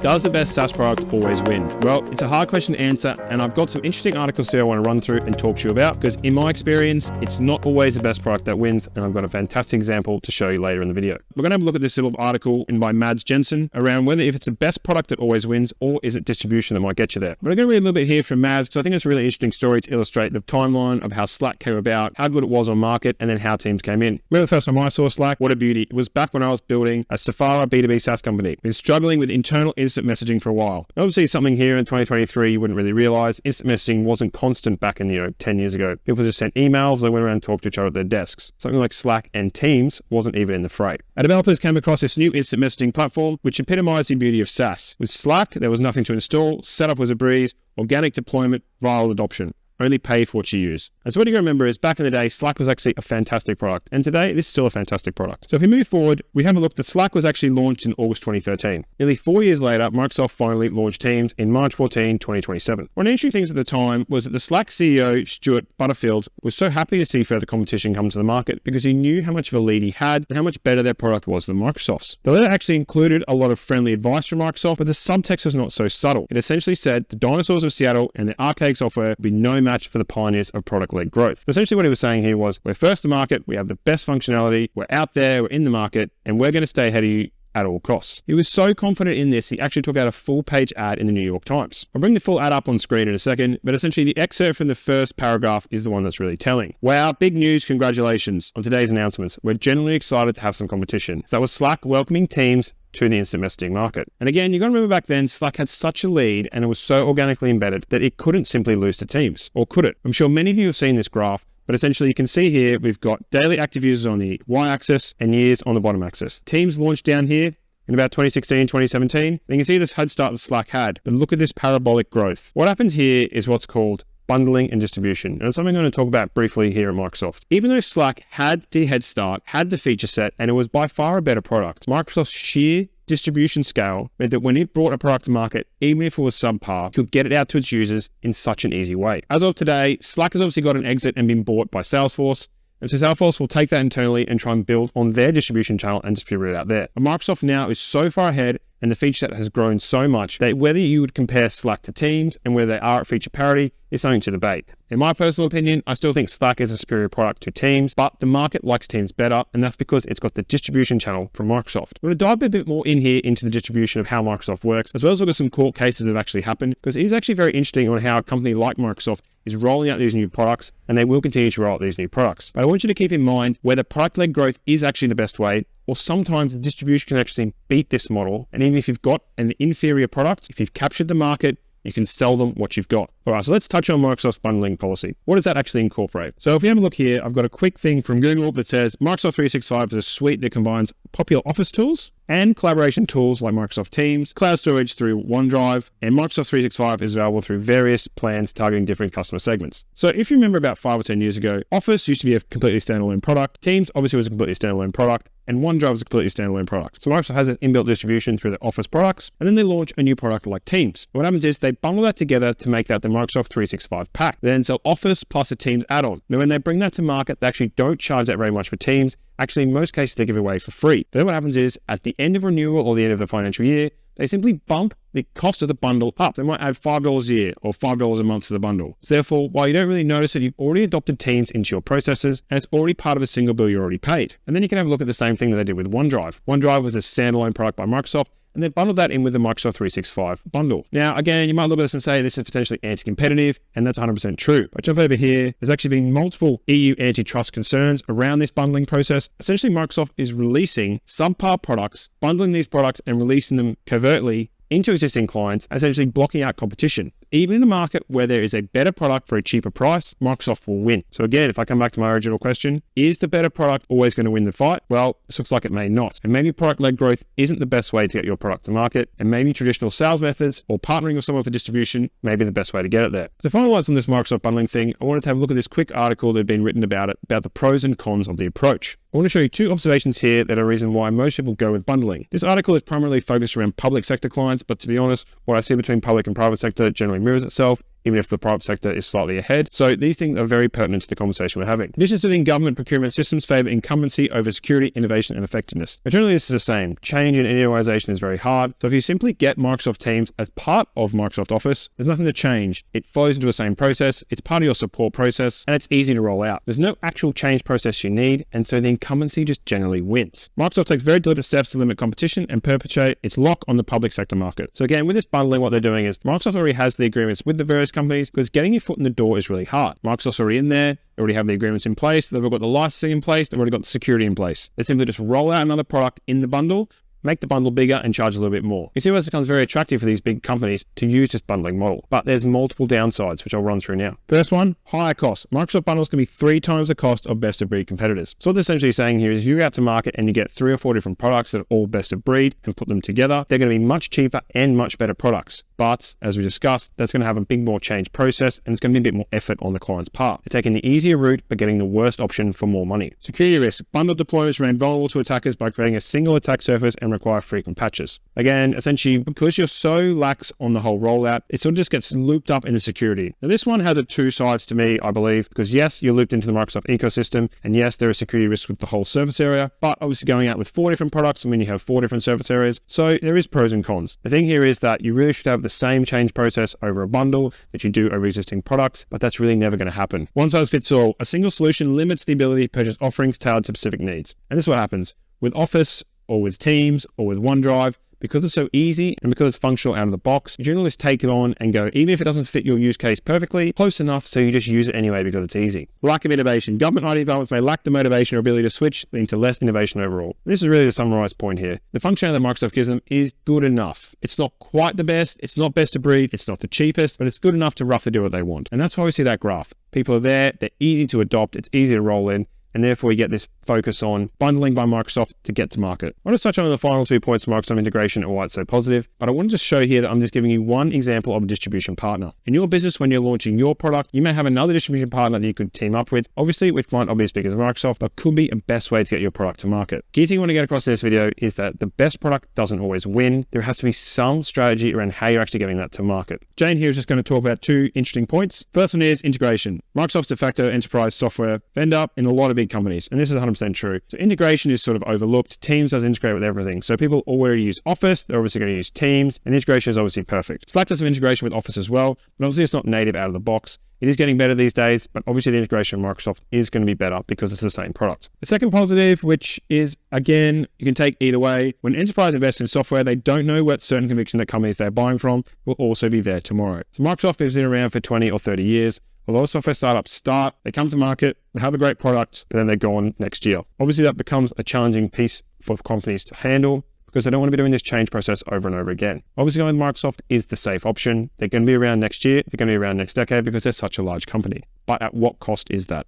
Does the best SaaS product always win? Well, it's a hard question to answer, and I've got some interesting articles here I want to run through and talk to you about, because in my experience, it's not always the best product that wins, and I've got a fantastic example to show you later in the video. We're going to have a look at this little article by Mads Jensen around whether if it's the best product that always wins, or is it distribution that might get you there. But I'm going to read a little bit here from Mads, because I think it's a really interesting story to illustrate the timeline of how Slack came about, how good it was on market, and then how teams came in. Remember the first time I saw Slack? What a beauty. It was back when I was building a Safari B2B SaaS company. Been struggling with internal instant messaging for a while. Obviously, something here in 2023 you wouldn't really realize. Instant messaging wasn't constant back in 10 years ago. People just sent emails, they went around and talked to each other at their desks. Something like Slack and Teams wasn't even in the fray. Our developers came across this new instant messaging platform, which epitomized the beauty of SaaS. With Slack, there was nothing to install, setup was a breeze, organic deployment, viral adoption. Only pay for what you use. And so what you got to remember is back in the day, Slack was actually a fantastic product. And today, it is still a fantastic product. So if we move forward, we have a look that Slack was actually launched in August 2013. Nearly 4 years later, Microsoft finally launched Teams in March 14, 2027. One of the interesting things at the time was that the Slack CEO, Stuart Butterfield, was so happy to see further competition come to the market because he knew how much of a lead he had and how much better their product was than Microsoft's. The letter actually included a lot of friendly advice from Microsoft, but the subtext was not so subtle. It essentially said the dinosaurs of Seattle and their archaic software would be no match for the pioneers of product-led growth. Essentially what he was saying here was, we're first to market, we have the best functionality, we're out there, we're in the market, and we're going to stay ahead of you at all costs. He was so confident in this, he actually took out a full-page ad in the New York Times. I'll bring the full ad up on screen in a second, but essentially the excerpt from the first paragraph is the one that's really telling. Wow, big news, congratulations on today's announcements. We're genuinely excited to have some competition. So that was Slack welcoming Teams to the instant messaging market. And again, you got to remember back then, Slack had such a lead and it was so organically embedded that it couldn't simply lose to Teams, or could it? I'm sure many of you have seen this graph, but essentially you can see here, we've got daily active users on the y-axis and years on the bottom axis. Teams launched down here in about 2016, 2017. And you can see this head start that Slack had, but look at this parabolic growth. What happens here is what's called bundling and distribution. And it's something I'm going to talk about briefly here at Microsoft. Even though Slack had the head start, had the feature set, and it was by far a better product, Microsoft's sheer distribution scale meant that when it brought a product to market, even if it was subpar, it could get it out to its users in such an easy way. As of today, Slack has obviously got an exit and been bought by Salesforce. And so Salesforce will take that internally and try and build on their distribution channel and distribute it out there. But Microsoft now is so far ahead and the feature set has grown so much that whether you would compare Slack to Teams and whether they are at feature parity is something to debate. In my personal opinion, I still think Slack is a superior product to Teams, but the market likes Teams better, and that's because it's got the distribution channel from Microsoft. I'm going to dive a bit more in here into the distribution of how Microsoft works, as well as look at some court cases that have actually happened, because it is actually very interesting on how a company like Microsoft is rolling out these new products, and they will continue to roll out these new products. But I want you to keep in mind whether product-led growth is actually the best way, or sometimes the distribution can actually beat this model. And even if you've got an inferior product, if you've captured the market, you can sell them what you've got. All right, so let's touch on Microsoft's bundling policy. What does that actually incorporate? So if we have a look here, I've got a quick thing from Google that says Microsoft 365 is a suite that combines popular Office tools and collaboration tools like Microsoft Teams, cloud storage through OneDrive, and Microsoft 365 is available through various plans targeting different customer segments. So if you remember about 5 or 10 years ago, Office used to be a completely standalone product. Teams obviously was a completely standalone product, and OneDrive was a completely standalone product. So Microsoft has an inbuilt distribution through the Office products, and then they launch a new product like Teams. And what happens is they bundle that together to make that the Microsoft 365 pack. They then sell Office plus a Teams add-on. Now, when they bring that to market, they actually don't charge that very much for Teams. Actually, in most cases, they give it away for free. But then what happens is, at the end of renewal or the end of the financial year, they simply bump the cost of the bundle up. They might add $5 a year or $5 a month to the bundle. So therefore, while you don't really notice it, you've already adopted Teams into your processes, and it's already part of a single bill you already paid. And then you can have a look at the same thing that they did with OneDrive. OneDrive was a standalone product by Microsoft, and they bundled that in with the Microsoft 365 bundle. Now, again, you might look at this and say this is potentially anti-competitive, and that's 100% true. But jump over here, there's actually been multiple EU antitrust concerns around this bundling process. Essentially, Microsoft is releasing subpar products, bundling these products and releasing them covertly into existing clients, essentially blocking out competition. Even in a market where there is a better product for a cheaper price, Microsoft will win. So again, if I come back to my original question, is the better product always going to win the fight? Well, this looks like it may not. And maybe product-led growth isn't the best way to get your product to market, and maybe traditional sales methods or partnering with someone for distribution may be the best way to get it there. To finalize on this Microsoft bundling thing, I wanted to have a look at this quick article that had been written about it, about the pros and cons of the approach. I want to show you 2 observations here that are a reason why most people go with bundling. This article is primarily focused around public sector clients, but to be honest, what I see between public and private sector generally mirrors itself. even if the private sector is slightly ahead. So these things are very pertinent to the conversation we're having. Conditions within government procurement systems favor incumbency over security, innovation, and effectiveness. But generally, this is the same. Change in any organization is very hard. So if you simply get Microsoft Teams as part of Microsoft Office, there's nothing to change. It flows into the same process. It's part of your support process, and it's easy to roll out. There's no actual change process you need, and so the incumbency just generally wins. Microsoft takes very deliberate steps to limit competition and perpetuate its lock on the public sector market. So again, with this bundling, what they're doing is Microsoft already has the agreements with the various companies, because getting your foot in the door is really hard. Microsoft's already in there. They already have the agreements in place. They've got the licensing in place. They've already got the security in place. They simply just roll out another product in the bundle, make the bundle bigger, and charge a little bit more. You see why this becomes very attractive for these big companies to use this bundling model. But there's multiple downsides, which I'll run through now. First one, higher cost. Microsoft bundles can be 3 times the cost of best of breed competitors. So what they're essentially saying here is if you go out to market and you get 3 or 4 different products that are all best of breed and put them together, they're going to be much cheaper and much better products. But as we discussed, that's going to have a big more change process, and it's going to be a bit more effort on the client's part. They're taking the easier route, but getting the worst option for more money. Security risk. Bundled deployments remain vulnerable to attackers by creating a single attack surface and require frequent patches. Again, essentially, because you're so lax on the whole rollout, it sort of just gets looped up in the security. Now, this one has 2 sides to me, I believe, because yes, you're looped into the Microsoft ecosystem, and yes, there are security risks with the whole surface area, but obviously going out with 4 different products, I mean, you have 4 different surface areas, so there is pros and cons. The thing here is that you really should have the same change process over a bundle that you do over existing products, but that's really never going to happen. One size fits all. A single solution limits the ability to purchase offerings tailored to specific needs. And this is what happens with Office or with Teams or with OneDrive. Because it's so easy and because it's functional out of the box, you generally just take it on and go, even if it doesn't fit your use case perfectly, close enough so you just use it anyway because it's easy. Lack of innovation. Government IT departments may lack the motivation or ability to switch, leading to less innovation overall. This is really the summarized point here. The functionality that Microsoft gives them is good enough. It's not quite the best, it's not best of breed, it's not the cheapest, but it's good enough to roughly do what they want. And that's why we see that graph. People are there, they're easy to adopt, it's easy to roll in, and therefore you get this focus on bundling by Microsoft to get to market. I want to touch on the final 2 points of Microsoft integration and why it's so positive, but I want to just show here that I'm just giving you one example of a distribution partner. In your business, when you're launching your product, you may have another distribution partner that you could team up with, obviously, which might not be as big as Microsoft, but could be a best way to get your product to market. Key thing I want to get across in this video is that the best product doesn't always win. There has to be some strategy around how you're actually getting that to market. Jane here is just going to talk about 2 interesting points. First one is integration. Microsoft's de facto enterprise software vendor in a lot of big companies, and this is 100% true. So integration is sort of overlooked. Teams does integrate with everything. So people already use Office, they're obviously going to use Teams, and integration is obviously perfect. Slack does some integration with Office as well, but obviously it's not native out of the box. It is getting better these days, but obviously the integration with Microsoft is going to be better because it's the same product. The second positive, which is, again, you can take either way. When enterprise invests in software, they don't know what certain conviction that companies they're buying from will also be there tomorrow. So Microsoft has been around for 20 or 30 years. A lot of software startups start, they come to market, they have a great product, but then they go on next year. Obviously, that becomes a challenging piece for companies to handle because they don't want to be doing this change process over and over again. Obviously, going with Microsoft is the safe option. They're going to be around next year, they're going to be around next decade because they're such a large company. But at what cost is that?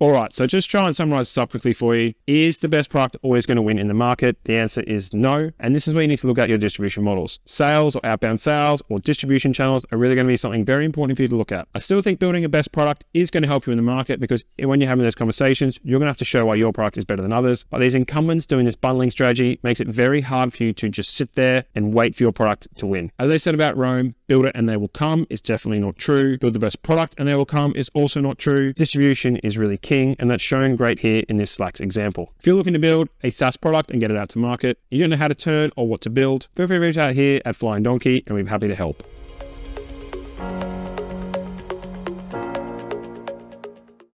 All right, so just try and summarize this up quickly for you. Is the best product always going to win in the market? The answer is no. And this is where you need to look at your distribution models. Sales or outbound sales or distribution channels are really going to be something very important for you to look at. I still think building a best product is going to help you in the market because when you're having those conversations, you're going to have to show why your product is better than others. But these incumbents doing this bundling strategy makes it very hard for you to just sit there and wait for your product to win. As I said about Rome, build it and they will come is definitely not true. Build the best product and they will come is also not true. Distribution is really king, and that's shown great here in this Slack's example. If you're looking to build a SaaS product and get it out to market, you don't know how to turn or what to build, feel free to reach out here at Flying Donkey and we're happy to help.